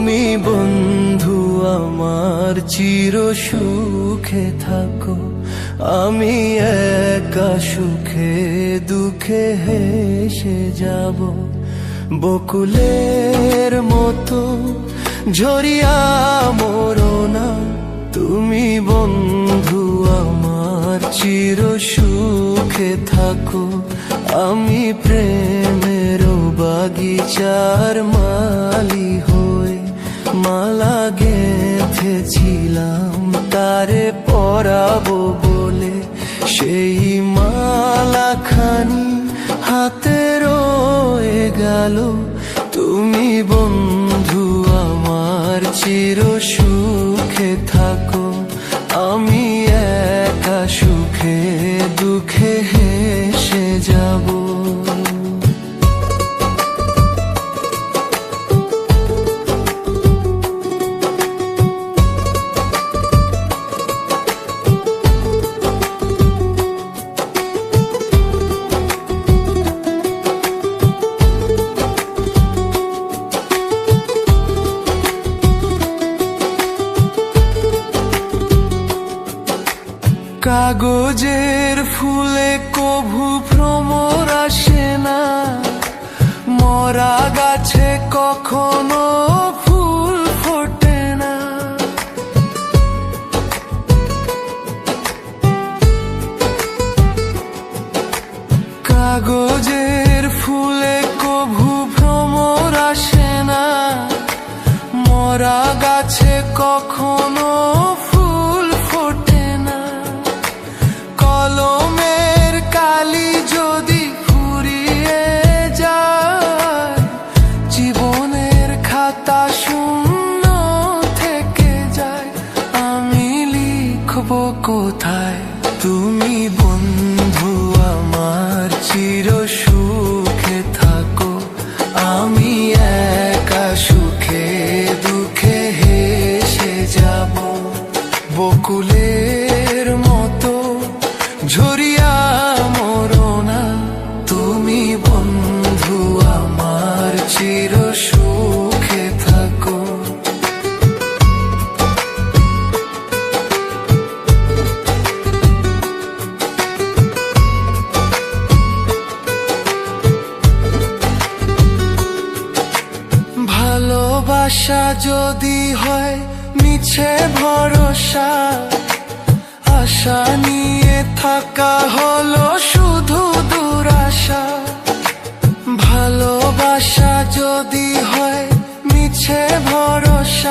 তুমি বন্ধু আমার চির সুখে থাকো, আমি একা সুখে দুঃখে হেসে যাব। বকুলের মতো ঝরিয়া মরো না, তুমি বন্ধু আমার চির সুখে থাকো। আমি প্রেমের বাগিচার মালি হয়ে মালা গেঁথেছিলাম তারে পরাবো বলে, সেই মালা খানি হাতে রয়ে গেল। তুমি বন্ধু আমার চির সুখে থাকো, আমি একা সুখে দুঃখে হেসে যাব। কাগজের ফুলে কভু ভ্রমর আসে না, মরা গাছে কখনো ফুল ফোটে না। কাগজের ফুলে কভু ভ্রমর আসে না, মরা গাছে কখনো ফুল ফোটে না। কলমের কালি যদি ফুরিয়ে যায়, জীবনের খাতা শূন্য থেকে যায়, আমি লিখব কোথায়? তুমি বন্ধু আমার চির সুখে থাকো, আমি একা সুখে দুঃখে হেসে যাব। বকুলের মতো ঝরিয়া মরো না, তুমি বন্ধু আমার চির সুখে থাকো। ভালোবাসা যদি হয় মিছে ভরসা, আশা নিয়ে থাকা হলো শুধু দুরাশা। ভালোবাসা যদি হয় মিছে ভরসা,